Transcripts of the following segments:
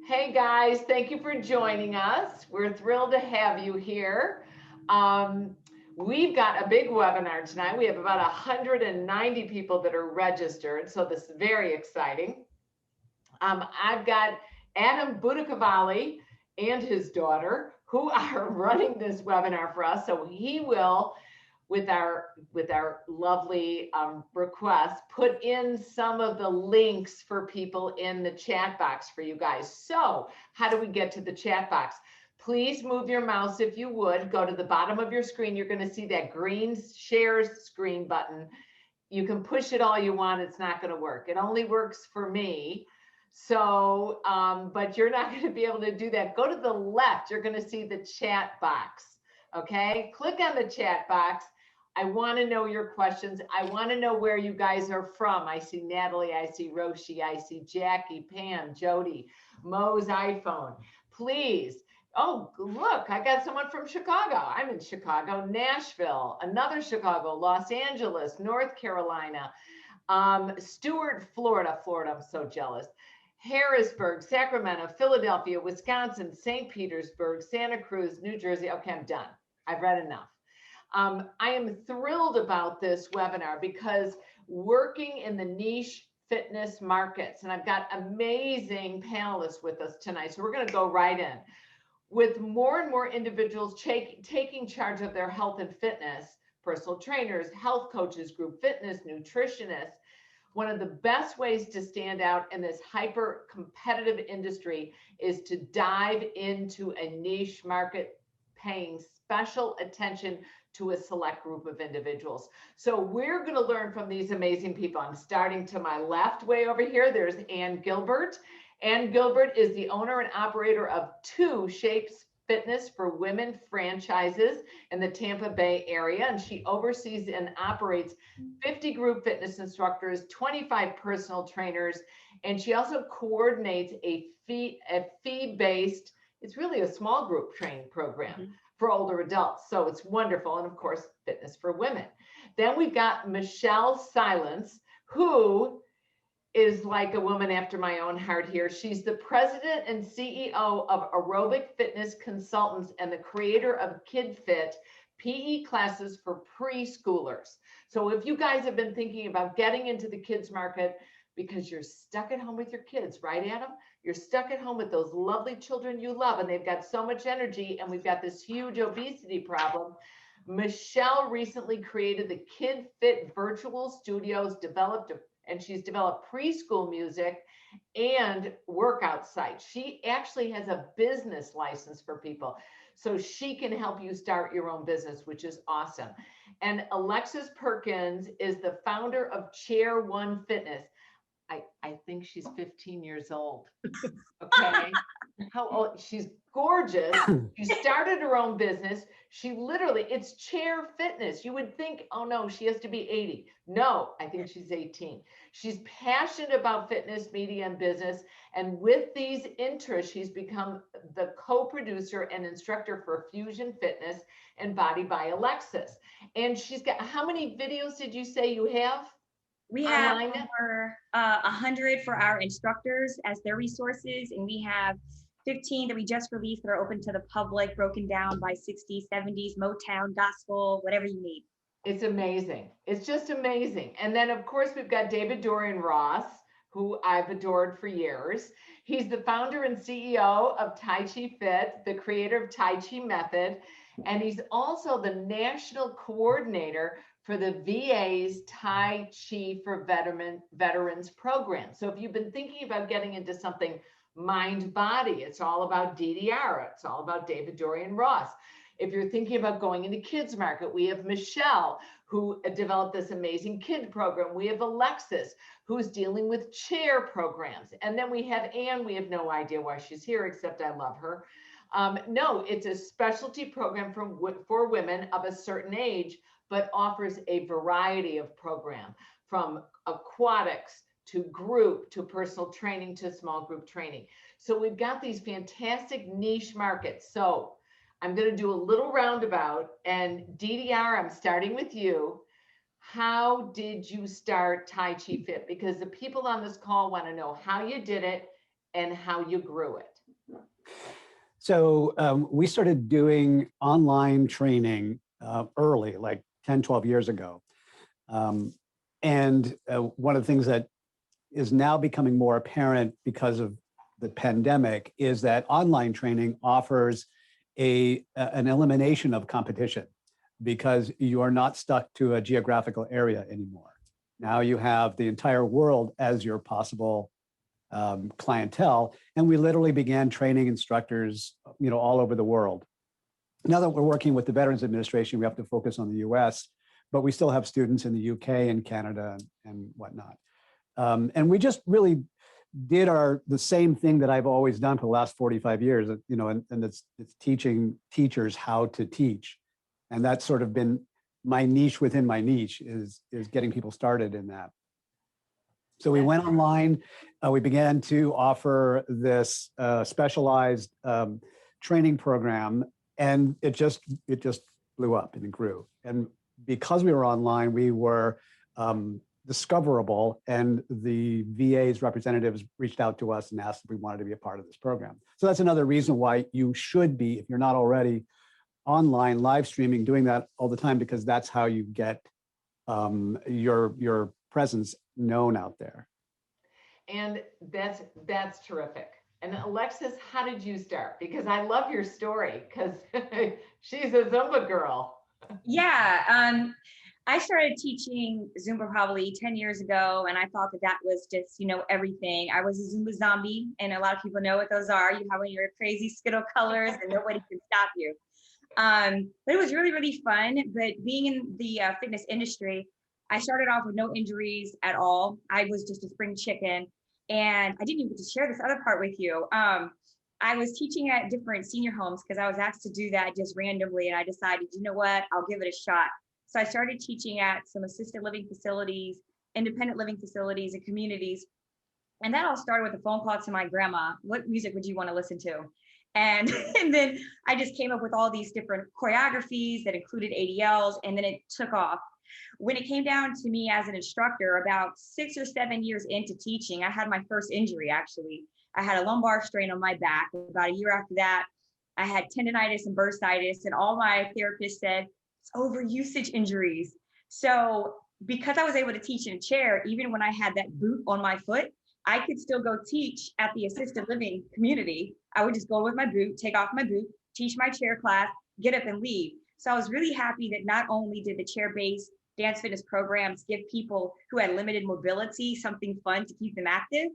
Hey guys, thank you for joining us. We're thrilled to have you here. Um, we've got a big webinar tonight. We have about 190 people that are registered, so this is very exciting. I've got Adam Budacavalli and his daughter who are running this webinar for us, so he will with our lovely request, put in some of the links for people in the chat box for you guys. So how do we get to the chat box? Please move your mouse if you would. Go to the bottom of your screen. You're going to see that green share screen button. You can push it all you want. It's not going to work. It only works for me. So, but you're not going to be able to do that. Go to the left. You're going to see the chat box. Okay. Click on the chat box. I want to know your questions. I want to know where you guys are from. I see Natalie, I see Roshi, I see Jackie, Pam, Jody, Mo's iPhone. Please. Oh, look, I got someone from Chicago. I'm in Chicago, Nashville, another Chicago, Los Angeles, North Carolina, Stewart, Florida. I'm so jealous. Harrisburg, Sacramento, Philadelphia, Wisconsin, St. Petersburg, Santa Cruz, New Jersey. Okay, I'm done. I've read enough. I am thrilled about this webinar because working in the niche fitness markets, and I've got amazing panelists with us tonight. So we're going to go right in. With more and more individuals taking charge of their health and fitness, personal trainers, health coaches, group fitness, nutritionists, one of the best ways to stand out in this hyper competitive industry is to dive into a niche market, paying special attention to a select group of individuals. So we're going to learn from these amazing people. I'm starting to my left, way over here. There's Ann Gilbert. Ann Gilbert is the owner and operator of 2 Shapes Fitness for Women franchises in the Tampa Bay area, and she oversees and operates 50 group fitness instructors, 25 personal trainers, and she also coordinates a fee-based, it's really a small group training program for older adults. So it's wonderful. And of course, fitness for women. Then we've got Michelle Silence, who is like a woman after my own heart here. She's the president and CEO of Aerobic Fitness Consultants and the creator of KidFit, PE classes for preschoolers. So if you guys have been thinking about getting into the kids market because you're stuck at home with your kids, right, Adam? You're stuck at home with those lovely children you love, and they've got so much energy, and we've got this huge obesity problem. Michelle recently created the KidFit virtual studios, and she's developed preschool music and workout sites. She actually has a business license for people, so she can help you start your own business, which is awesome. And Alexis Perkins is the founder of Chair One Fitness. I think she's 15 years old. Okay. How old? She's gorgeous. She started her own business. She literally, it's chair fitness. You would think, oh no, she has to be 80. No, I think she's 18. She's passionate about fitness, media, and business. And with these interests, she's become the co-producer and instructor for Fusion Fitness and Body by Alexis. And she's got, how many videos did you say you have? We have over 100 for our instructors as their resources, and we have 15 that we just released that are open to the public, broken down by 60s, 70s, Motown, gospel, whatever you need. It's amazing. It's just amazing. And then, of course, we've got David-Dorian Ross, who I've adored for years. He's the founder and CEO of TaijiFit, the creator of Tai Chi Method, and he's also the national coordinator for the VA's Tai Chi for Veterans program. So if you've been thinking about getting into something mind-body, it's all about DDR. It's all about David-Dorian Ross. If you're thinking about going into kids market, we have Michelle, who developed this amazing kid program. We have Alexis, who's dealing with chair programs. And then we have Anne. We have no idea why she's here, except I love her. No, it's a specialty program for women of a certain age, but offers a variety of program, from aquatics to group to personal training to small group training. So we've got these fantastic niche markets. So I'm going to do a little roundabout, and DDR, I'm starting with you. How did you start TaijiFit? Because the people on this call want to know how you did it and how you grew it? So we started doing online training early, like 10, 12 years ago. And one of the things that is now becoming more apparent because of the pandemic is that online training offers an elimination of competition because you are not stuck to a geographical area anymore. Now you have the entire world as your possible clientele, and we literally began training instructors, all over the world. Now that we're working with the Veterans Administration, we have to focus on the U.S., but we still have students in the U.K. and Canada and whatnot. And we just really did the same thing that I've always done for the last 45 years, and it's teaching teachers how to teach, and that's sort of been my niche within my niche is getting people started in that. So we went online. We began to offer this specialized training program, and it just blew up and it grew. And because we were online, we were discoverable, and the VA's representatives reached out to us and asked if we wanted to be a part of this program. So that's another reason why you should be, if you're not already, online live streaming, doing that all the time, because that's how you get your presence known out there. And that's terrific. And Alexis, how did you start? Because I love your story, because she's a Zumba girl. Yeah, I started teaching Zumba probably 10 years ago, and I thought that was just, everything. I was a Zumba zombie, and a lot of people know what those are. You have one of your crazy Skittle colors, and nobody can stop you. But it was really, really fun. But being in the fitness industry, I started off with no injuries at all. I was just a spring chicken. And I didn't even get to share this other part with you. I was teaching at different senior homes because I was asked to do that just randomly. And I decided, you know what, I'll give it a shot. So I started teaching at some assisted living facilities, independent living facilities, and communities. And that all started with a phone call to my grandma. What music would you want to listen to? And then I just came up with all these different choreographies that included ADLs, and then it took off. When it came down to me as an instructor, about 6 or 7 years into teaching, I had my first injury, actually. I had a lumbar strain on my back. About a year after that, I had tendonitis and bursitis, and all my therapists said, it's overusage injuries. So because I was able to teach in a chair, even when I had that boot on my foot, I could still go teach at the assisted living community. I would just go with my boot, take off my boot, teach my chair class, get up and leave. So I was really happy that not only did the chair-based dance fitness programs give people who had limited mobility something fun to keep them active,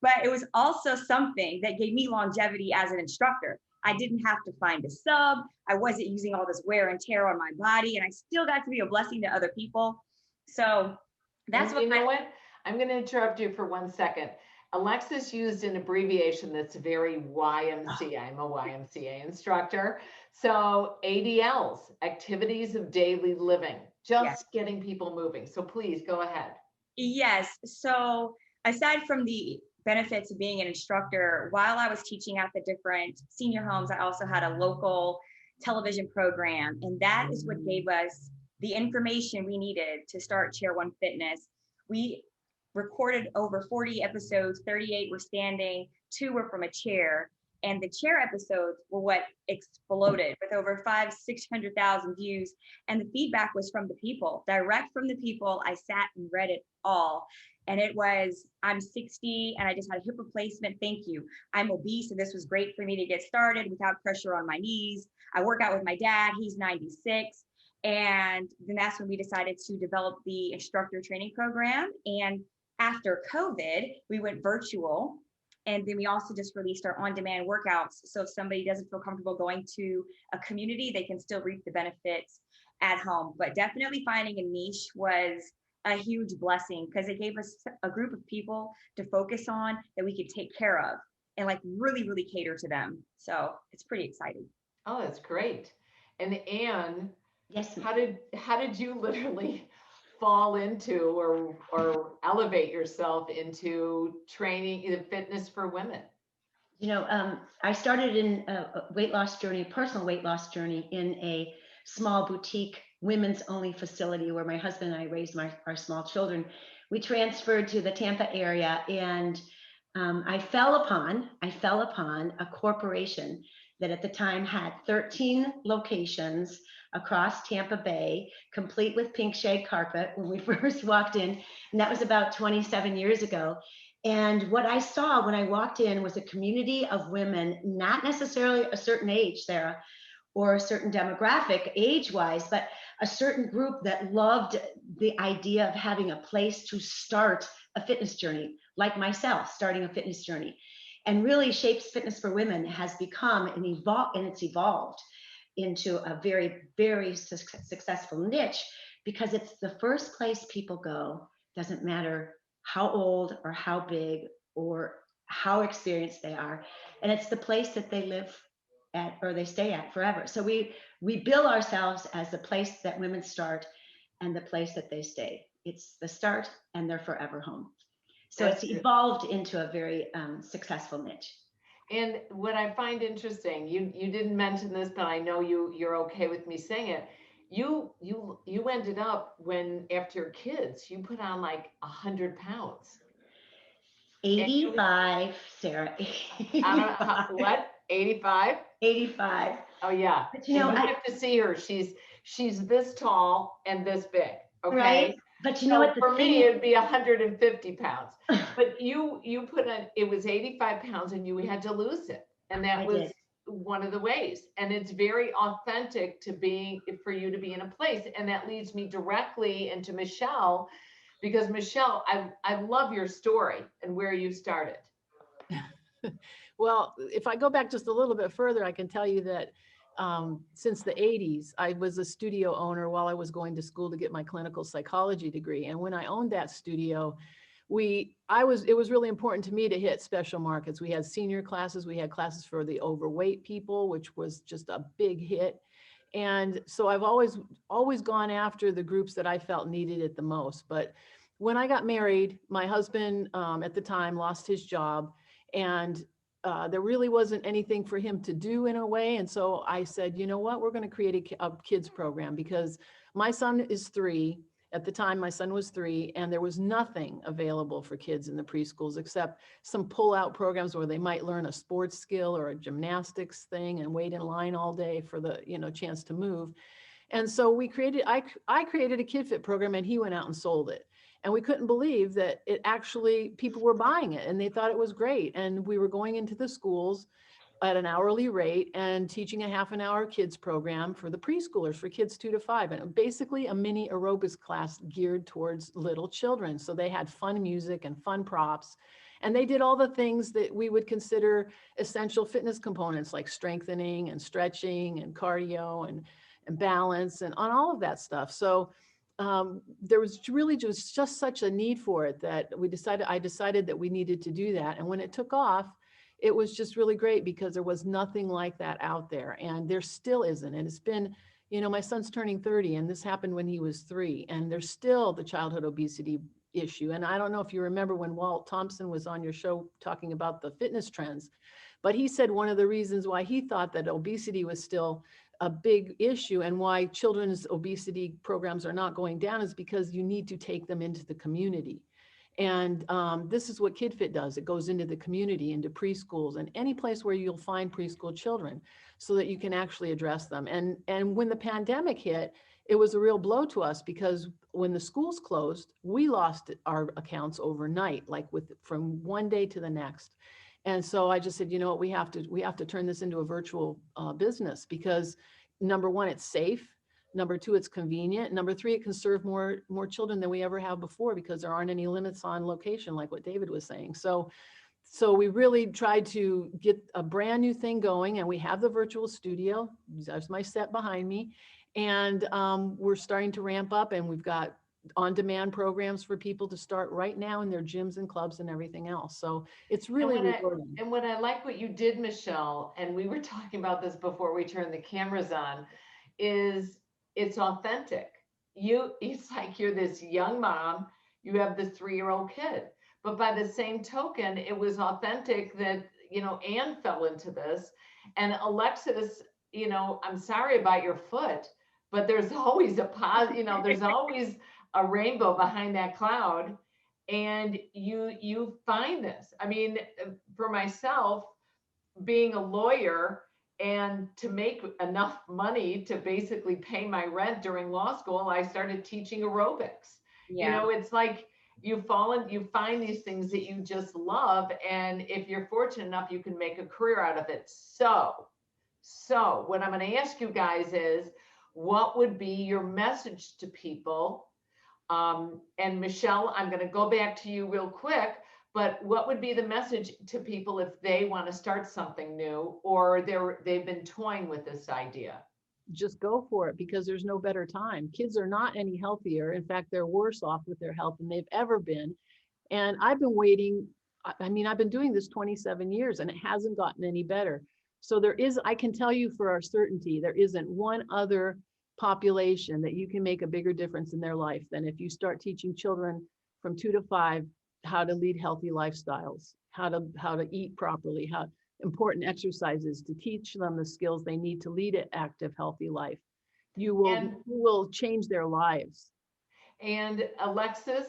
but it was also something that gave me longevity as an instructor. I didn't have to find a sub. I wasn't using all this wear and tear on my body, and I still got to be a blessing to other people. So that's what. You know what? I'm going to interrupt you for 1 second. Alexis used an abbreviation that's very YMCA. I'm a YMCA instructor. So ADLs, activities of daily living, just getting people moving. So please go ahead. Yes. So aside from the benefits of being an instructor, while I was teaching at the different senior homes, I also had a local television program. And that is what gave us the information we needed to start Chair One Fitness. We recorded over 40 episodes, 38 were standing, 2 were from a chair. And the chair episodes were what exploded with over 500,000-600,000 views. And the feedback was from the people, direct from the people. I sat and read it all. And it was, I'm 60 and I just had a hip replacement. Thank you. I'm obese, and this was great for me to get started without pressure on my knees. I work out with my dad, he's 96. And then that's when we decided to develop the instructor training program. And after COVID, we went virtual. And then we also just released our on-demand workouts. So if somebody doesn't feel comfortable going to a community, they can still reap the benefits at home. But definitely finding a niche was a huge blessing because it gave us a group of people to focus on that we could take care of and like really, really cater to them. So it's pretty exciting. Oh, that's great. And Anne, yes, how did you literally fall into or elevate yourself into training fitness for women? You know, I started in a weight loss journey, personal weight loss journey in a small boutique women's only facility where my husband and I raised our small children. We transferred to the Tampa area, and I fell upon a corporation that at the time had 13 locations across Tampa Bay, complete with pink shag carpet when we first walked in. And that was about 27 years ago. And what I saw when I walked in was a community of women, not necessarily a certain age, Sarah, or a certain demographic age-wise, but a certain group that loved the idea of having a place to start a fitness journey, like myself, starting a fitness journey. And really, Shapes Fitness for Women has become and it's evolved into a very, very successful niche, because it's the first place people go. Doesn't matter how old or how big or how experienced they are. And it's the place that they live at or they stay at forever. So we bill ourselves as the place that women start and the place that they stay. It's the start and their forever home. So it's evolved into a very successful niche. And what I find interesting, you didn't mention this, but I know you're okay with me saying it. You ended up, when after your kids, you put on like 100 pounds. 85, Sarah. 85. I don't know what, 85? 85. Oh yeah. But you know, I have to see her. She's this tall and this big. Okay. Right. But you know what? For me, it'd be 150 pounds. But you put on, it was 85 pounds and you had to lose it. And that was one of the ways. And it's very authentic for you to be in a place. And that leads me directly into Michelle, because Michelle, I love your story and where you started. Well, if I go back just a little bit further, I can tell you that since the 80s, I was a studio owner while I was going to school to get my clinical psychology degree. And when I owned that studio, it was really important to me to hit special markets. We had senior classes, we had classes for the overweight people, which was just a big hit. And so I've always gone after the groups that I felt needed it the most. But when I got married, my husband at the time lost his job, and there really wasn't anything for him to do in a way. And so I said, you know what, we're going to create a kids program, because my son is 3. At the time, my son was 3, and there was nothing available for kids in the preschools except some pull-out programs where they might learn a sports skill or a gymnastics thing and wait in line all day for the chance to move. And so I created a KidFit program, and he went out and sold it. And we couldn't believe that people were buying it, and they thought it was great. And we were going into the schools at an hourly rate and teaching a half an hour kids program for the preschoolers, for kids 2 to 5. And basically a mini aerobics class geared towards little children. So they had fun music and fun props. And they did all the things that we would consider essential fitness components, like strengthening and stretching and cardio and balance and on all of that stuff. So there was really just such a need for it that I decided that we needed to do that. And when it took off, it was just really great, because there was nothing like that out there, and there still isn't. And it's been, my son's turning 30, and this happened when he was 3, and there's still the childhood obesity issue. And I don't know if you remember when Walt Thompson was on your show talking about the fitness trends, but he said one of the reasons why he thought that obesity was still a big issue and why children's obesity programs are not going down is because you need to take them into the community. And this is what KidFit does. It goes into the community, into preschools, and any place where you'll find preschool children, so that you can actually address them. And when the pandemic hit, it was a real blow to us, because when the schools closed, we lost our accounts overnight, like from one day to the next. And so I just said, you know what, we have to turn this into a virtual business, because number one, it's safe. Number 2, it's convenient. Number 3, it can serve more children than we ever have before, because there aren't any limits on location, like what David was saying. So we really tried to get a brand new thing going, and we have the virtual studio. There's my set behind me. And we're starting to ramp up, and we've got on-demand programs for people to start right now in their gyms and clubs and everything else. So it's really rewarding. And what I like what you did, Michelle, and we were talking about this before we turned the cameras on, is it's authentic. It's like you're this young mom, you have this 3-year-old kid, but by the same token, it was authentic that, Anne fell into this, and Alexis, I'm sorry about your foot, but there's always there's always a rainbow behind that cloud. and you find this. I mean, for myself, being a lawyer and to make enough money to basically pay my rent during law school, I started teaching aerobics. You Yeah. know, it's like you find these things that you just love. And if you're fortunate enough, you can make a career out of it. So what I'm going to ask you guys is, what would be your message to people? And Michelle, I'm going to go back to you real quick, but what would be the message to people if they want to start something new, or they've been toying with this idea? Just go for it, because there's no better time. Kids are not any healthier. In fact, they're worse off with their health than they've ever been. And I've been waiting. I mean, I've been doing this 27 years and it hasn't gotten any better. So I can tell you for our certainty, there isn't one other population that you can make a bigger difference in their life than if you start teaching children from 2 to 5 how to lead healthy lifestyles, how to eat properly, how important exercises, to teach them the skills they need to lead an active, healthy life. You will change their lives. And Alexis,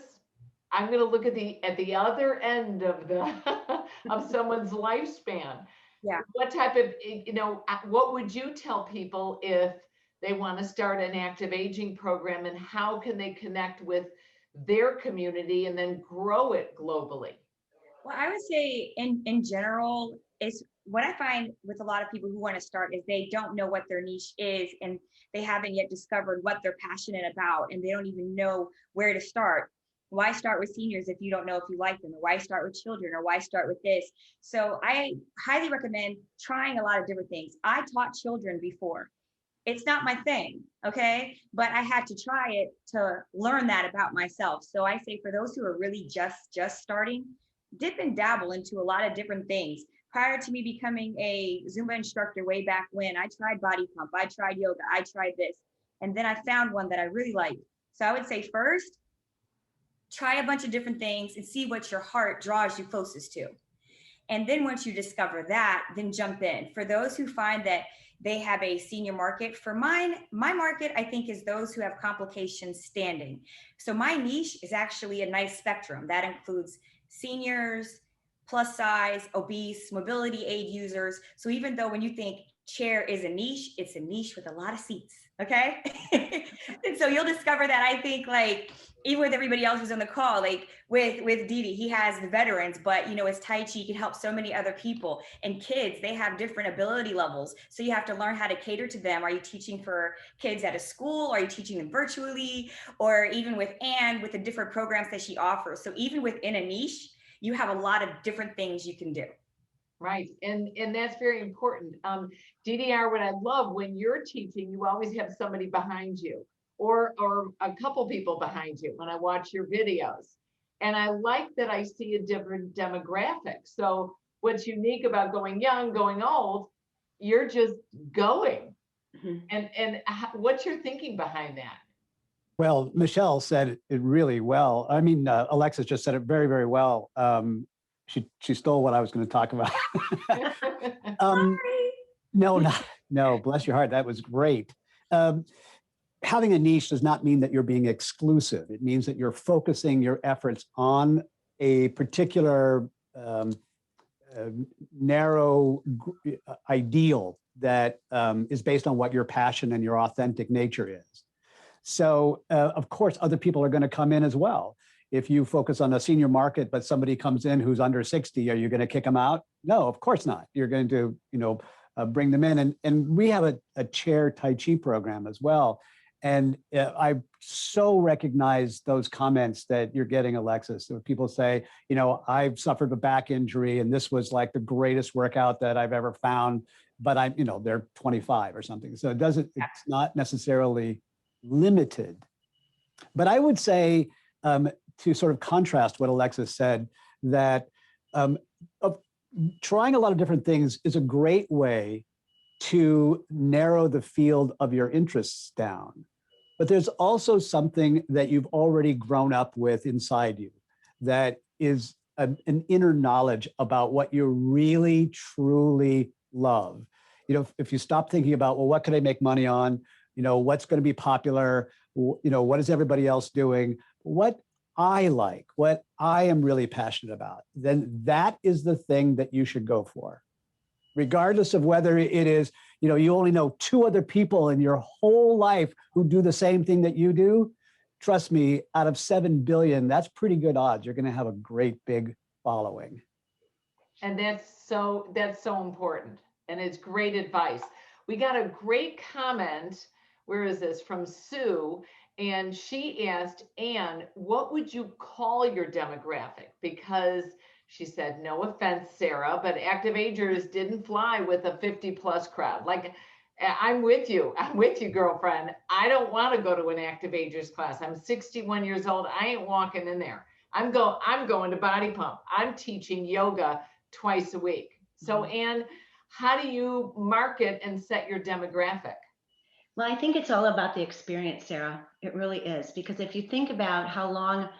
I'm going to look at the other end of the of someone's lifespan. Yeah. What type of, what would you tell people if they want to start an active aging program, and how can they connect with their community and then grow it globally? Well, I would say in general, is what I find with a lot of people who want to start is they don't know what their niche is, and they haven't yet discovered what they're passionate about, and they don't even know where to start. Why start with seniors if you don't know if you like them? Or why start with children? Or why start with this? So I highly recommend trying a lot of different things. I taught children before. It's not my thing, okay? But I had to try it to learn that about myself. So I say for those who are really just starting, dip and dabble into a lot of different things. Prior to me becoming a Zumba instructor way back when, I tried body pump, I tried yoga, I tried this, and then I found one that I really liked. So I would say first, try a bunch of different things and see what your heart draws you closest to. And then once you discover that, then jump in. For those who find that they have a senior market, for my market, I think, is those who have complications standing. So my niche is actually a nice spectrum. That includes seniors, plus size, obese, mobility aid users. So even though when you think chair is a niche, it's a niche with a lot of seats, okay? And so you'll discover that, I think, like, even with everybody else who's on the call, like with Didi, he has the veterans, but as Tai Chi can help so many other people. And kids, they have different ability levels. So you have to learn how to cater to them. Are you teaching for kids at a school? Are you teaching them virtually? Or even with Anne, with the different programs that she offers. So even within a niche, you have a lot of different things you can do. Right. And that's very important. DDR, what I love, when you're teaching, you always have somebody behind you, or a couple people behind you when I watch your videos. And I like that I see a different demographic. So what's unique about going young, going old, you're just going. Mm-hmm. And what's your thinking behind that? Well, Michelle said it really well. I mean, Alexis just said it very, very well. She stole what I was going to talk about. No, bless your heart. That was great. Having a niche does not mean that you're being exclusive. It means that you're focusing your efforts on a particular narrow ideal that is based on what your passion and your authentic nature is. So, of course, other people are going to come in as well. If you focus on a senior market, but somebody comes in who's under 60, are you going to kick them out? No, of course not. You're going to, bring them in. And we have a chair Tai Chi program as well. And I so recognize those comments that you're getting, Alexis. So people say, I've suffered a back injury and this was like the greatest workout that I've ever found, but they're 25 or something. So it's not necessarily limited. But I would say, to sort of contrast what Alexis said, that trying a lot of different things is a great way to narrow the field of your interests down. But there's also something that you've already grown up with inside you that is an inner knowledge about what you really, truly love. If you stop thinking about, well, what could I make money on? What's going to be popular? What is everybody else doing? What I like, what I am really passionate about, then that is the thing that you should go for. Regardless of whether it is, you only know 2 other people in your whole life who do the same thing that you do. Trust me, out of 7 billion, that's pretty good odds. You're going to have a great big following. And that's so important. And it's great advice. We got a great comment. Where is this? From Sue. And she asked, Anne, what would you call your demographic? Because she said, no offense, Sara, but active agers didn't fly with a 50+ crowd. Like, I'm with you, girlfriend. I don't want to go to an active agers class. I'm 61 years old. I ain't walking in there. I'm going to body pump. I'm teaching yoga twice a week. So Anne, how do you market and set your demographic? Well, I think it's all about the experience, Sara. It really is. Because if you think about how long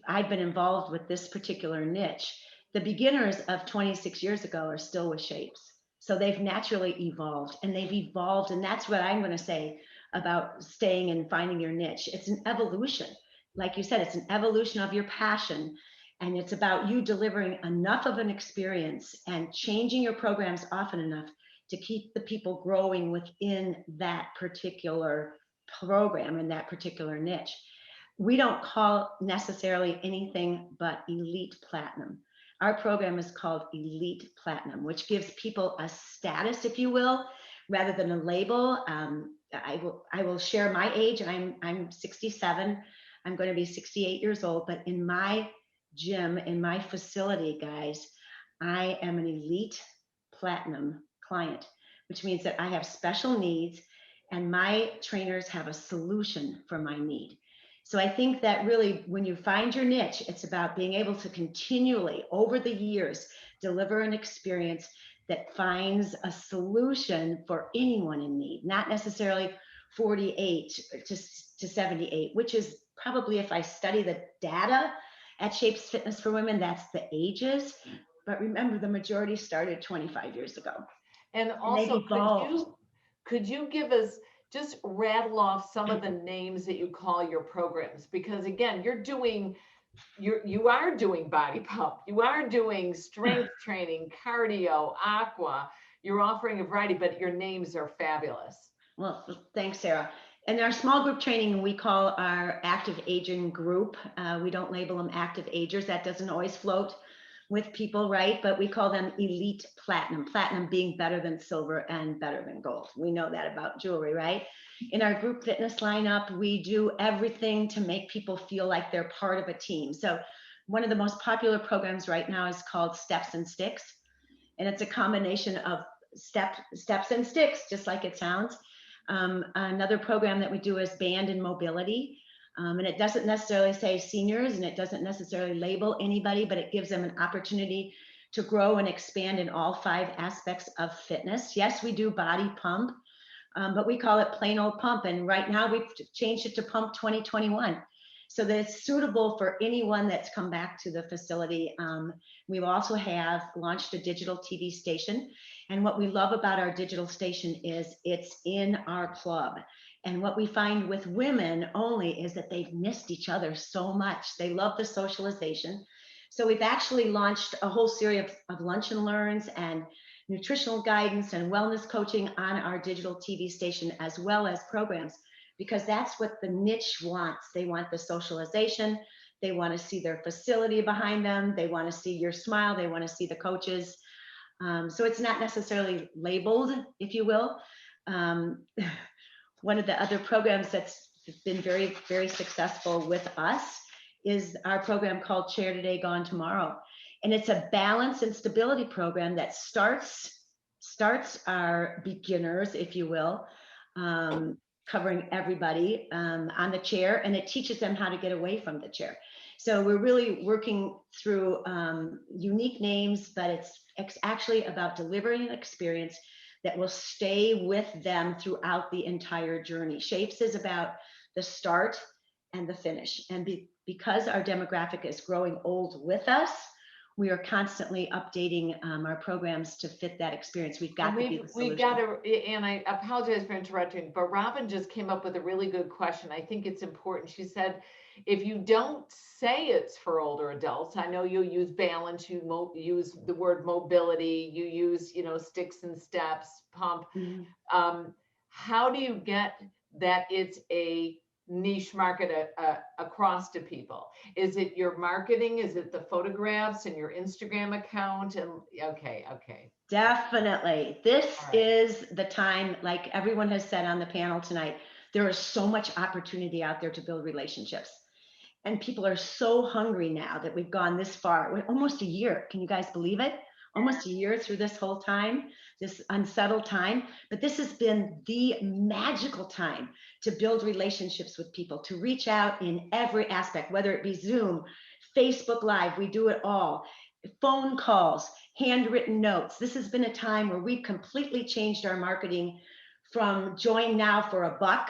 I've been involved with this particular niche, the beginners of 26 years ago are still with shapes. So they've naturally evolved, and that's what I'm going to say about staying and finding your niche. It's an evolution. Like you said, it's an evolution of your passion. And it's about you delivering enough of an experience and changing your programs often enough to keep the people growing within that particular program and that particular niche. We don't call necessarily anything but Elite Platinum. Our program is called Elite Platinum, which gives people a status, if you will, rather than a label. I will share my age, and I'm 67. I'm going to be 68 years old, but in my gym, in my facility, guys, I am an Elite Platinum client, which means that I have special needs and my trainers have a solution for my need. So I think that really, when you find your niche, it's about being able to continually, over the years, deliver an experience that finds a solution for anyone in need, not necessarily 48 to 78, which is probably, if I study the data at Shapes Fitness for Women, that's the ages. But remember, the majority started 25 years ago. And also, could you give us, just rattle off some of the names that you call your programs? Because again, you are doing body pump, you are doing strength training, cardio, aqua, you're offering a variety, but your names are fabulous. Well, thanks, Sara. And our small group training, we call our active aging group. We don't label them active agers. That doesn't always float with people, right? But we call them Elite Platinum, platinum being better than silver and better than gold. We know that about jewelry, right? In our group fitness lineup, we do everything to make people feel like they're part of a team. So one of the most popular programs right now is called Steps and Sticks. And it's a combination of steps and sticks, just like it sounds. Another program that we do is Band and Mobility. And it doesn't necessarily say seniors, and it doesn't necessarily label anybody, but it gives them an opportunity to grow and expand in all 5 aspects of fitness. Yes, we do body pump, but we call it plain old pump. And right now we've changed it to Pump 2021. So that it's suitable for anyone that's come back to the facility. We also have launched a digital TV station. And what we love about our digital station is it's in our club. And what we find with women only is that they've missed each other so much. They love the socialization. So we've actually launched a whole series of lunch and learns and nutritional guidance and wellness coaching on our digital TV station, as well as programs, because that's what the niche wants. They want the socialization. They want to see their facility behind them. They want to see your smile. They want to see the coaches. So it's not necessarily labeled, if you will. One of the other programs that's been very, very successful with us is our program called Chair Today, Gone Tomorrow. And it's a balance and stability program that starts our beginners, if you will, covering everybody on the chair, and it teaches them how to get away from the chair. So we're really working through unique names, but it's actually about delivering an experience that will stay with them throughout the entire journey. Shapes is about the start and the finish. And because our demographic is growing old with us, we are constantly updating our programs to fit that experience. We've got And to be the we've solution. got to, and I apologize for interrupting, but Robin just came up with a really good question. I think it's important. She said, if you don't say it's for older adults, I know you use balance, you use the word mobility, you use, sticks and steps, pump. How do you get that it's a niche market across to people? Is it your marketing? Is it the photographs and your Instagram account? And okay. Definitely. This All right. is the time, like everyone has said on the panel tonight, there is so much opportunity out there to build relationships. And people are so hungry now that we've gone this far. We're almost a year. Can you guys believe it? Almost a year through this whole time, this unsettled time. But this has been the magical time to build relationships with people, to reach out in every aspect, whether it be Zoom, Facebook Live, we do it all, phone calls, handwritten notes. This has been a time where we've completely changed our marketing from join now for $1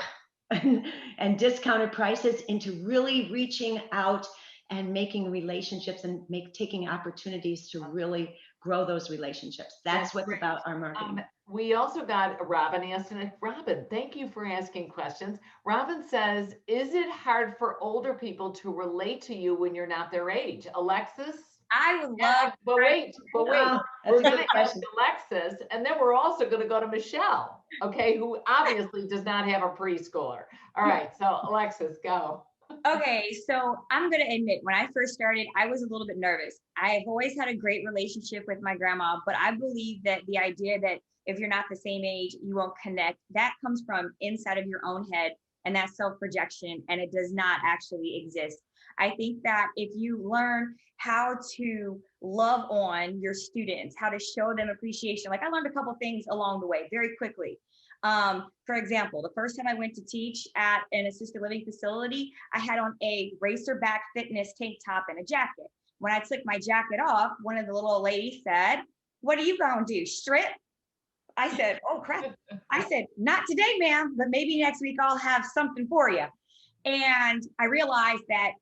and discounted prices into really reaching out and making relationships and taking opportunities to really grow those relationships. That's what's great. About our marketing. We also got Robin asking, Robin, thank you for asking questions. Robin says, is it hard for older people to relate to you when you're not their age? Alexis? I would love. But wait. Oh, We're going to ask Alexis, and then we're also going to go to Michelle, okay, who obviously does not have a preschooler. All right, so Alexis, go. Okay, so I'm going to admit, when I first started, I was a little bit nervous. I've always had a great relationship with my grandma, but I believe that the idea that if you're not the same age, you won't connect, that comes from inside of your own head, and that's self-projection, and it does not actually exist. I think that if you learn how to love on your students, how to show them appreciation, like I learned a couple things along the way very quickly. For example, the first time I went to teach at an assisted living facility, I had on a racerback fitness tank top and a jacket. When I took my jacket off, one of the little ladies said, "What are you gonna do, strip?" I said, "Oh crap." I said, "Not today, ma'am, but maybe next week I'll have something for you." And I realized that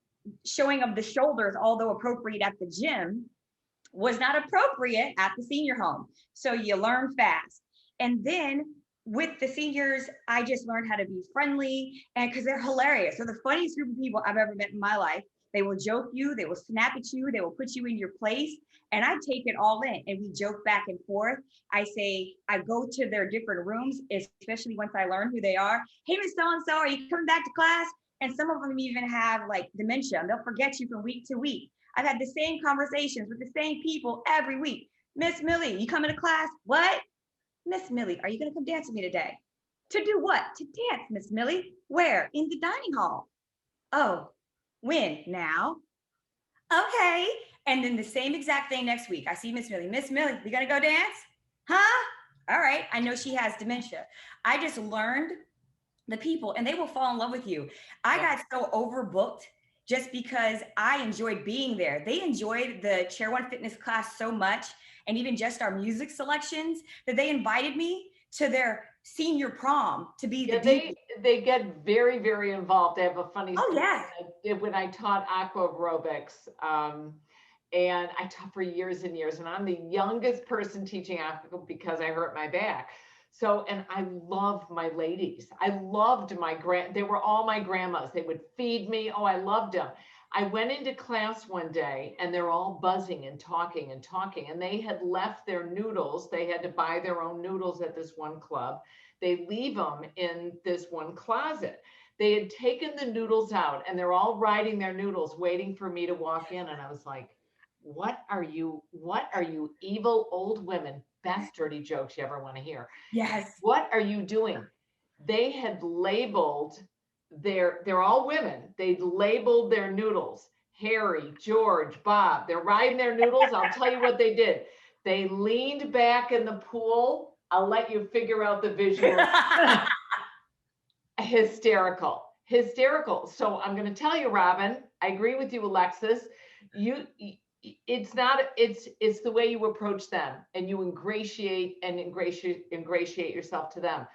showing of the shoulders, although appropriate at the gym, was not appropriate at the senior home. So you learn fast. And then with the seniors, I just learned how to be friendly, and because they're hilarious. They're the funniest group of people I've ever met in my life. They will joke you, they will snap at you, they will put you in your place. And I take it all in, and we joke back and forth. I say, I go to their different rooms, especially once I learn who they are. "Hey, Miss So-and-so, are you coming back to class?" And some of them even have like dementia, and they'll forget you from week to week. I've had the same conversations with the same people every week. "Miss Millie, you coming to class?" "What?" "Miss Millie, are you going to come dance with me today?" "To do what?" "To dance, Miss Millie." "Where?" "In the dining hall." "Oh, when?" "Now." "Okay." And then the same exact thing next week. I see Miss Millie. "Miss Millie, you going to go dance?" "Huh?" "All right." I know she has dementia. I just learned the people, and they will fall in love with you. I got so overbooked just because I enjoyed being there. They enjoyed the Chair One Fitness class so much, and even just our music selections, that they invited me to their senior prom to be the DJ. They get very, very involved. I have a funny story. Yeah. When I taught aqua aerobics, and I taught for years and years, and I'm the youngest person teaching aqua because I hurt my back. So, and I loved my ladies. I loved they were all my grandmas. They would feed me. Oh, I loved them. I went into class one day, and they're all buzzing and talking, and they had left their noodles. They had to buy their own noodles at this one club. They leave them in this one closet. They had taken the noodles out, and they're all riding their noodles, waiting for me to walk in. And I was like, what are you evil old women? Best dirty jokes you ever want to hear. Yes. What are you doing? They had labeled they're all women. They'd labeled their noodles. Harry, George, Bob. They're riding their noodles. I'll tell you what they did. They leaned back in the pool. I'll let you figure out the visual. Hysterical. So I'm going to tell you, Robin, I agree with you, Alexis. It's the way you approach them, and you ingratiate yourself to them.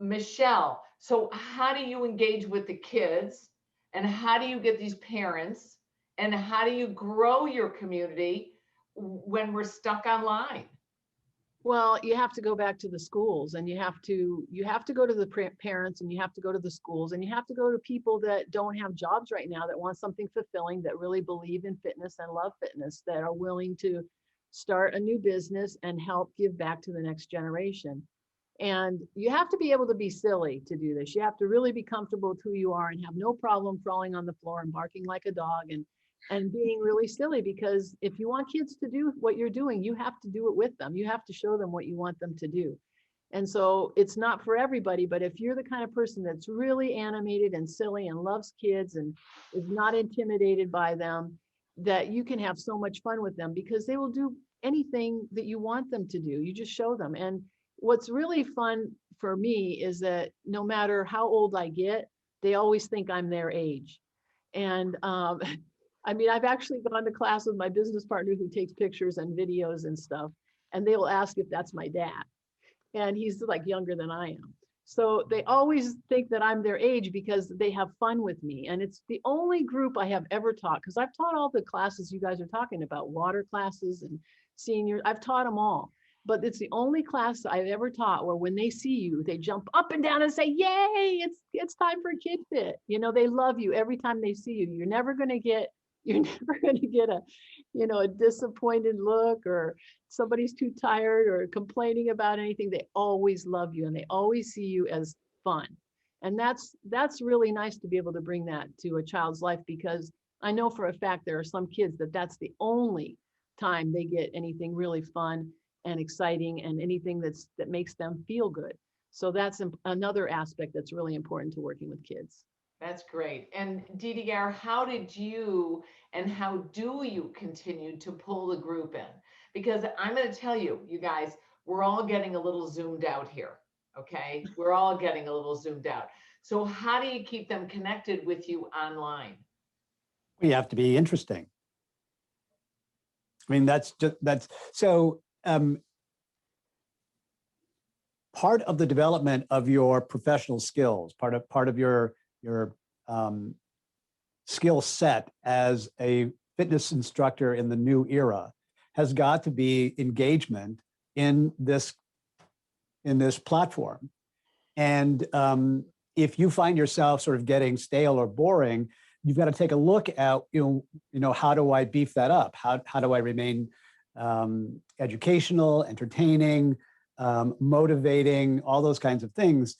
Michelle, so how do you engage with the kids, and how do you get these parents, and how do you grow your community when we're stuck online? Well, you have to go back to the schools, and you have to go to the parents, and you have to go to the schools, and you have to go to people that don't have jobs right now, that want something fulfilling, that really believe in fitness and love fitness, that are willing to start a new business and help give back to the next generation. And you have to be able to be silly to do this. You have to really be comfortable with who you are and have no problem crawling on the floor and barking like a dog and being really silly, because if you want kids to do what you're doing, you have to do it with them. You have to show them what you want them to do. And so it's not for everybody, but if you're the kind of person that's really animated and silly and loves kids and is not intimidated by them, that you can have so much fun with them, because they will do anything that you want them to do. You just show them. And what's really fun for me is that no matter how old I get, they always think I'm their age. And I mean, I've actually gone to class with my business partner who takes pictures and videos and stuff, and they will ask if that's my dad. And he's like younger than I am. So they always think that I'm their age because they have fun with me. And it's the only group I have ever taught, because I've taught all the classes you guys are talking about, water classes and senior, I've taught them all. But it's the only class I've ever taught where when they see you, they jump up and down and say, yay, it's time for Kid Fit. You know, they love you every time they see you. You're never going to get a, a disappointed look, or somebody's too tired or complaining about anything. They always love you, and they always see you as fun. And that's really nice to be able to bring that to a child's life, because I know for a fact there are some kids that's the only time they get anything really fun and exciting and anything that makes them feel good. So that's another aspect that's really important to working with kids. That's great. And DDR, how did you and how do you continue to pull the group in? Because I'm going to tell you, you guys, we're all getting a little zoomed out here. Okay. We're all getting a little zoomed out. So how do you keep them connected with you online? We have to be interesting. I mean, that's so part of the development of your professional skills, part of your skill set as a fitness instructor in the new era has got to be engagement in this platform. And if you find yourself sort of getting stale or boring, you've got to take a look at, how do I beef that up? How do I remain educational, entertaining, motivating, all those kinds of things.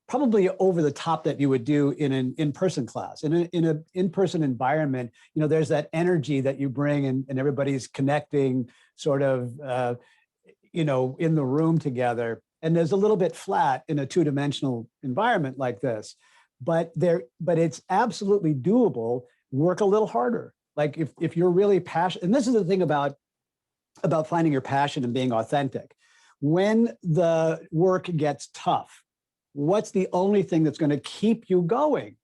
Probably over the top that you would do in an in-person class. In an in-person environment, there's that energy that you bring, and everybody's connecting sort of, in the room together. And there's a little bit flat in a two-dimensional environment like this, but it's absolutely doable. Work a little harder. Like if you're really passionate, and this is the thing about finding your passion and being authentic. When the work gets tough, what's the only thing that's going to keep you going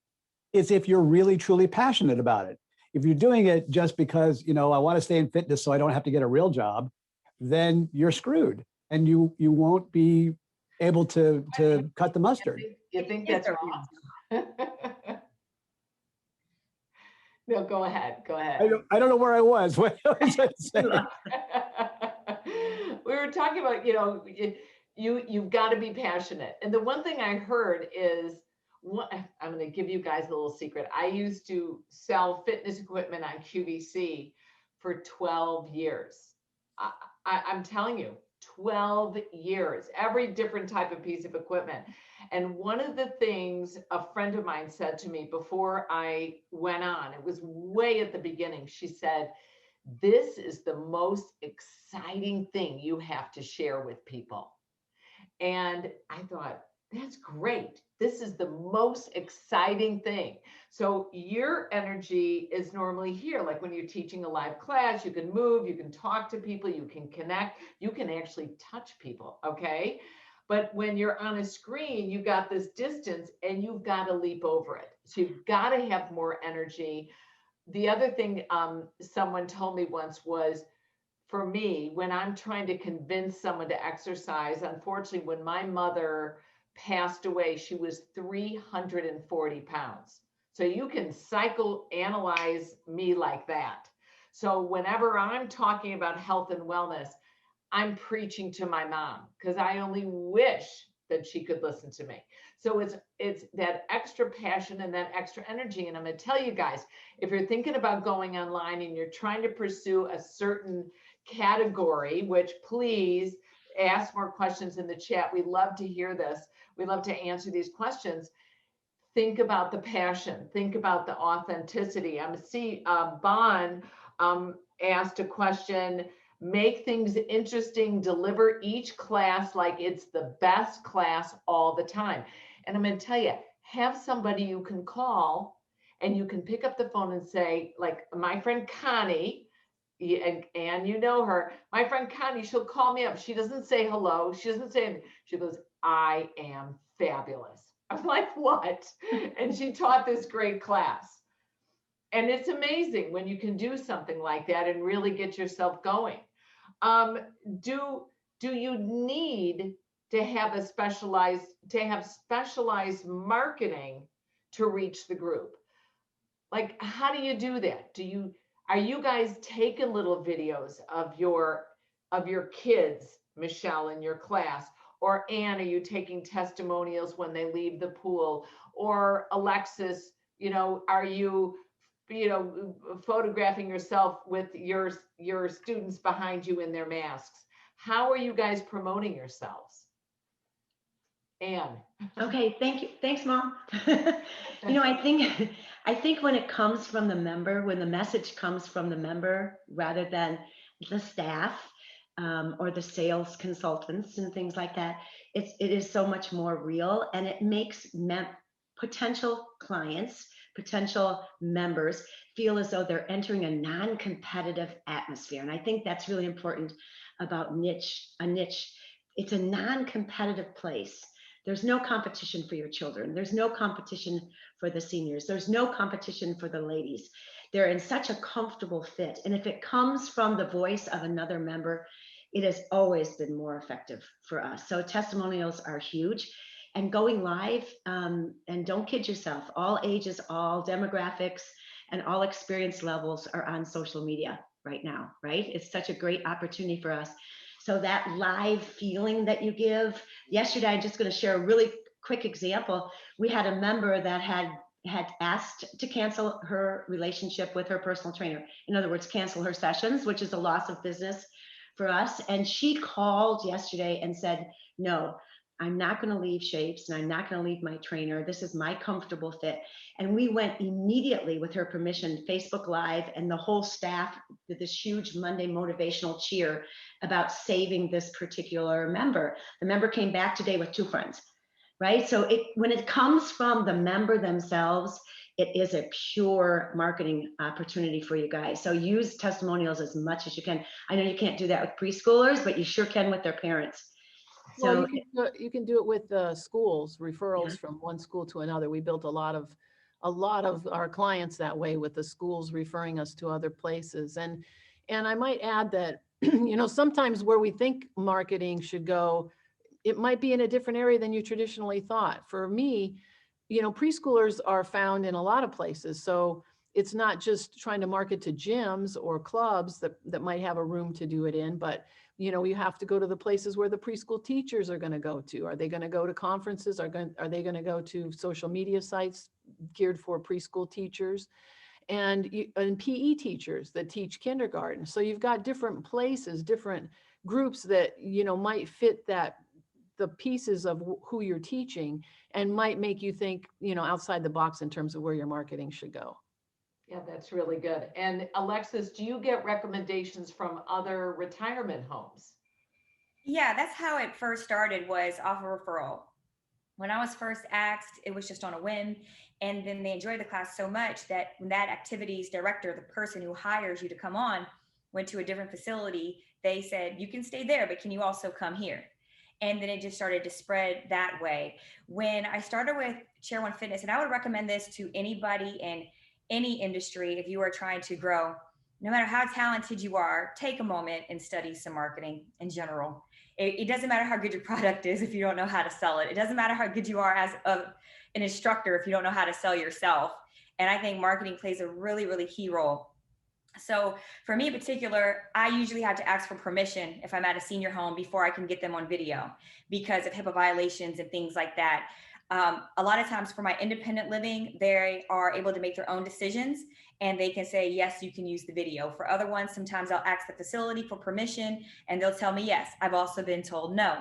is if you're really, truly passionate about it. If you're doing it just because, I want to stay in fitness so I don't have to get a real job, then you're screwed and you won't be able to cut the mustard. You think that's wrong? No, go ahead. I don't know where I was. What was I saying? We were talking about, you've got to be passionate. And the one thing I heard is, I'm going to give you guys a little secret. I used to sell fitness equipment on QVC for 12 years. I'm telling you, 12 years, every different type of piece of equipment. And one of the things a friend of mine said to me before I went on, it was way at the beginning, she said, this is the most exciting thing you have to share with people. And I thought, that's great. This is the most exciting thing. So your energy is normally here. Like when you're teaching a live class, you can move, you can talk to people, you can connect, you can actually touch people, okay? But when you're on a screen, you've got this distance and you've got to leap over it. So you've got to have more energy. The other thing someone told me once was, for me, when I'm trying to convince someone to exercise, unfortunately, when my mother passed away, she was 340 pounds. So you can psychoanalyze me like that. So whenever I'm talking about health and wellness, I'm preaching to my mom because I only wish that she could listen to me. So it's that extra passion and that extra energy. And I'm going to tell you guys, if you're thinking about going online and you're trying to pursue a certain category, which please ask more questions in the chat. We love to hear this. We love to answer these questions. Think about the passion. Think about the authenticity. Bon asked a question. Make things interesting, deliver each class like it's the best class all the time. And I'm going to tell you, have somebody you can call and you can pick up the phone and say, like my friend Connie, and you know her, my friend Connie, she'll call me up. She doesn't say hello. She doesn't say anything. She goes, I am fabulous. I'm like, what? And she taught this great class. And it's amazing when you can do something like that and really get yourself going. Do you need to have specialized marketing to reach the group? Like, how do you do that? Are you guys taking little videos of your kids, Michelle, in your class? Or Anne, are you taking testimonials when they leave the pool? Or Alexis, are you photographing yourself with your students behind you in their masks? How are you guys promoting yourselves? Anne. Okay, thank you. Thanks, Mom. I think when it comes from the member, when the message comes from the member rather than the staff or the sales consultants and things like that, it is so much more real, and it makes potential clients, potential members feel as though they're entering a non-competitive atmosphere. And I think that's really important about a niche. It's a non-competitive place. There's no competition for your children. There's no competition for the seniors. There's no competition for the ladies. They're in such a comfortable fit. And if it comes from the voice of another member, it has always been more effective for us. So testimonials are huge. And going live, and don't kid yourself, all ages, all demographics, and all experience levels are on social media right now, right? It's such a great opportunity for us. So that live feeling that you give. Yesterday, I'm just going to share a really quick example. We had a member that had asked to cancel her relationship with her personal trainer. In other words, cancel her sessions, which is a loss of business for us. And she called yesterday and said, no, I'm not going to leave Shapes, and I'm not going to leave my trainer. This is my comfortable fit. And we went immediately, with her permission, Facebook Live, and the whole staff did this huge Monday motivational cheer about saving this particular member. The member came back today with 2 friends, right? So when it comes from the member themselves, it is a pure marketing opportunity for you guys. So use testimonials as much as you can. I know you can't do that with preschoolers, but you sure can with their parents. So you can do it with schools, referrals from one school to another. We built a lot of our clients that way, with the schools referring us to other places. And I might add that, sometimes where we think marketing should go, it might be in a different area than you traditionally thought. For me, preschoolers are found in a lot of places. So it's not just trying to market to gyms or clubs that might have a room to do it in, but you have to go to the places where the preschool teachers are going to go to. Are they going to go to conferences? Are they going to go to social media sites geared for preschool teachers and PE teachers that teach kindergarten? So you've got different places, different groups that, might fit the pieces of who you're teaching, and might make you think, outside the box in terms of where your marketing should go. Yeah, that's really good. And Alexis, do you get recommendations from other retirement homes? Yeah, that's how it first started, was off a referral. When I was first asked, it was just on a whim. And then they enjoyed the class so much that when that activities director, the person who hires you to come on, went to a different facility, they said, you can stay there, but can you also come here? And then it just started to spread that way. When I started with Chair One Fitness, and I would recommend this to anybody in any industry, if you are trying to grow, no matter how talented you are, take a moment and study some marketing in general. It doesn't matter how good your product is if you don't know how to sell it. It doesn't matter how good you are as an instructor if you don't know how to sell yourself. And I think marketing plays a really, really key role. So for me in particular, I usually have to ask for permission if I'm at a senior home before I can get them on video because of HIPAA violations and things like that. A lot of times for my independent living, they are able to make their own decisions and they can say, yes, you can use the video. For other ones, sometimes I'll ask the facility for permission and they'll tell me yes. I've also been told no.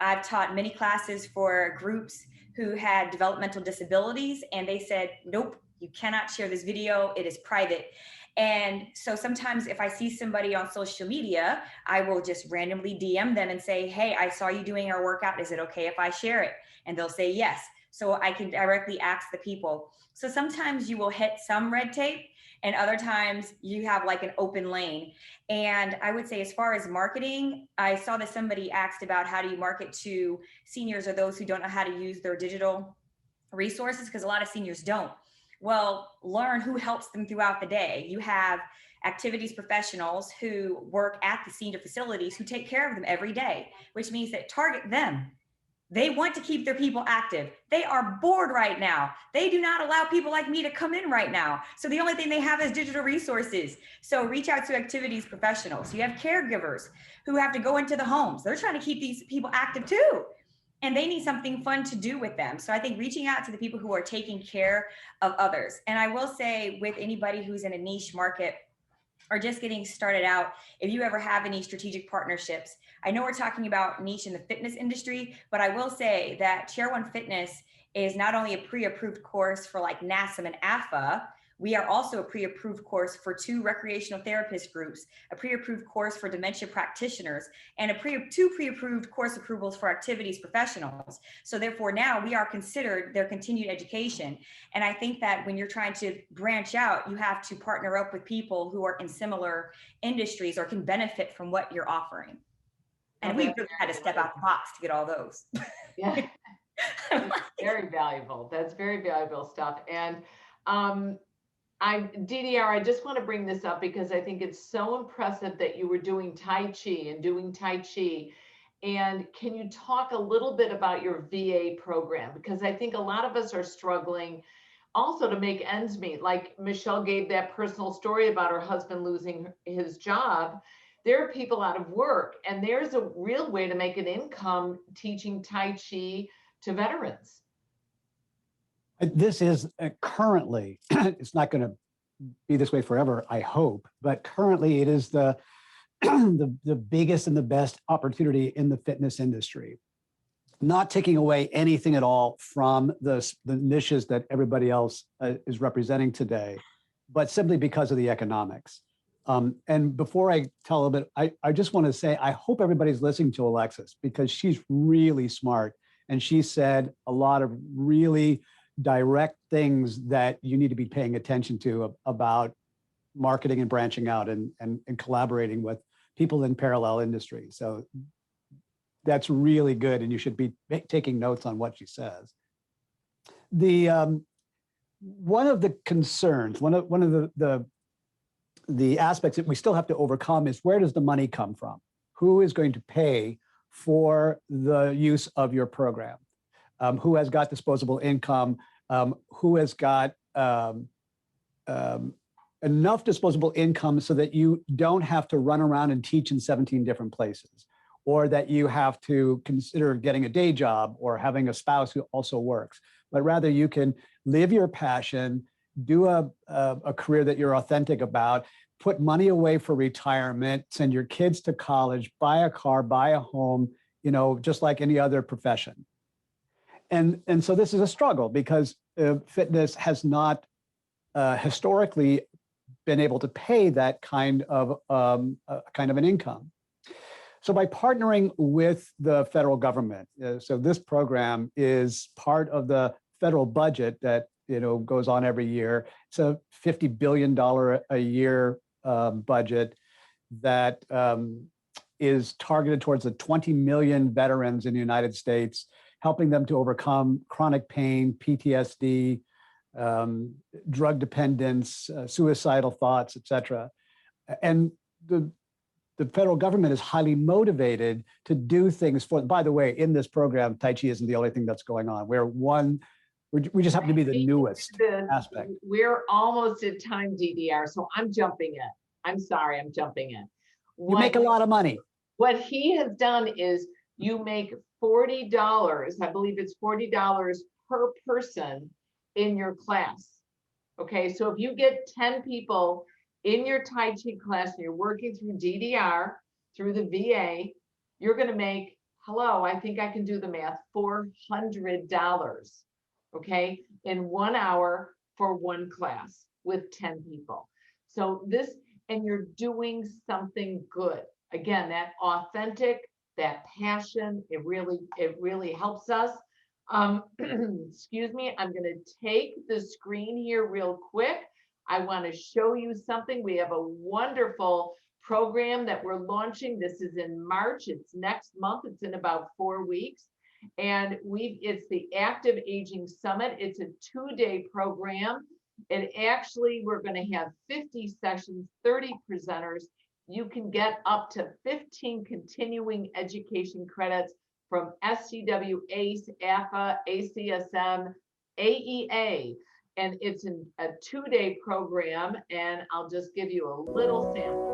I've taught many classes for groups who had developmental disabilities and they said, nope, you cannot share this video, it is private. And so sometimes if I see somebody on social media, I will just randomly DM them and say, hey, I saw you doing our workout. Is it okay if I share it? And they'll say yes. So I can directly ask the people. So sometimes you will hit some red tape and other times you have like an open lane. And I would say as far as marketing, I saw that somebody asked about how do you market to seniors or those who don't know how to use their digital resources, because a lot of seniors don't. Well, learn who helps them throughout the day. You have activities professionals who work at the senior facilities who take care of them every day, which means that target them. They want to keep their people active. They are bored right now. They do not allow people like me to come in right now. So the only thing they have is digital resources. So reach out to activities professionals. You have caregivers who have to go into the homes. They're trying to keep these people active too. And they need something fun to do with them. So I think reaching out to the people who are taking care of others. And I will say with anybody who's in a niche market or just getting started out, if you ever have any strategic partnerships, I know we're talking about niche in the fitness industry, but I will say that Tier 1 Fitness is not only a pre-approved course for like NASM and AFA, we are also a pre-approved course for 2 recreational therapist groups, a pre-approved course for dementia practitioners, and two pre-approved course approvals for activities professionals. So therefore now we are considered their continued education. And I think that when you're trying to branch out, you have to partner up with people who are in similar industries or can benefit from what you're offering. And we really had to step out the box to get all those. Yeah, very valuable. That's very valuable stuff. And DDR, I just want to bring this up because I think it's so impressive that you were doing Tai Chi and doing Tai Chi. And can you talk a little bit about your VA program? Because I think a lot of us are struggling also to make ends meet. Like Michelle gave that personal story about her husband losing his job. There are people out of work, and there's a real way to make an income teaching Tai Chi to veterans. This is currently, it's not going to be this way forever, I hope, but currently it is the biggest and the best opportunity in the fitness industry. Not taking away anything at all from the niches that everybody else is representing today, but simply because of the economics. And before I tell a bit, I just want to say, I hope everybody's listening to Alexis because she's really smart. And she said a lot of really direct things that you need to be paying attention to about marketing and branching out and collaborating with people in parallel industries. So that's really good. And you should be taking notes on what she says. One of the concerns, one of the aspects that we still have to overcome is where does the money come from? Who is going to pay for the use of your program? Who has got disposable income? Who has got enough disposable income so that you don't have to run around and teach in 17 different places, or that you have to consider getting a day job or having a spouse who also works, but rather you can live your passion, do a career that you're authentic about, put money away for retirement, send your kids to college, buy a car, buy a home, just like any other profession. And so this is a struggle because fitness has not historically been able to pay that kind of an income. So by partnering with the federal government, so this program is part of the federal budget that goes on every year. It's a $50 billion a year budget that is targeted towards the 20 million veterans in the United States, helping them to overcome chronic pain, PTSD, drug dependence, suicidal thoughts, et cetera. And the federal government is highly motivated to do things for, by the way, in this program, Tai Chi isn't the only thing that's going on. We're We just happen to be the newest aspect. We're almost at time, DDR, so I'm jumping in. I'm sorry, I'm jumping in. You make a lot of money. What he has done is you make $40, I believe it's $40 per person in your class. Okay, so if you get 10 people in your Tai Chi class and you're working through DDR, through the VA, you're gonna make, hello, I think I can do the math, $400, okay, in 1 hour for one class with 10 people. So this, and you're doing something good. Again, that authentic, that passion, it really helps us. Excuse me, I'm gonna take the screen here real quick. I wanna show you something. We have a wonderful program that we're launching. This is in March, it's next month, it's in about 4 weeks. And it's the Active Aging Summit. It's a 2-day program. And actually, we're gonna have 50 sessions, 30 presenters. You can get up to 15 continuing education credits from SCW, ACE, AFA, ACSM, AEA. And it's a 2-day program, and I'll just give you a little sample.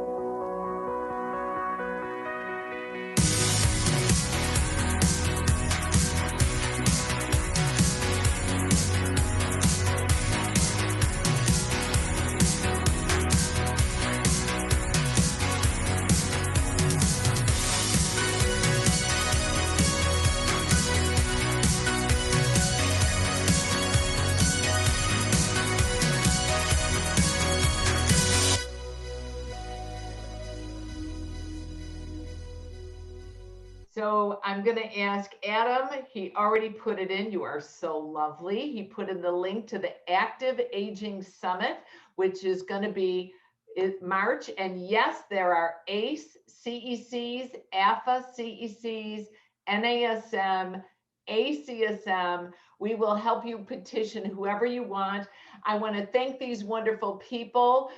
So I'm going to ask Adam, he already put it in. You are so lovely. He put in the link to the Active Aging Summit, which is going to be in March. And yes, there are ACE, CECs, AFA, CECs, NASM, ACSM. We will help you petition whoever you want. I want to thank these wonderful people.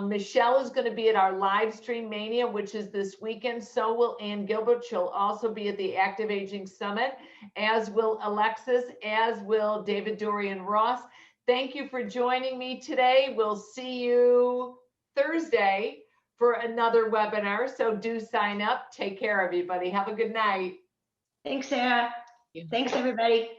Michelle is going to be at our live stream mania, which is this weekend. So will Ann Gilbert. She'll also be at the Active Aging Summit, as will Alexis, as will David-Dorian Ross. Thank you for joining me today. We'll see you Thursday for another webinar. So do sign up. Take care, everybody. Have a good night. Thanks, Sarah. Thanks, everybody.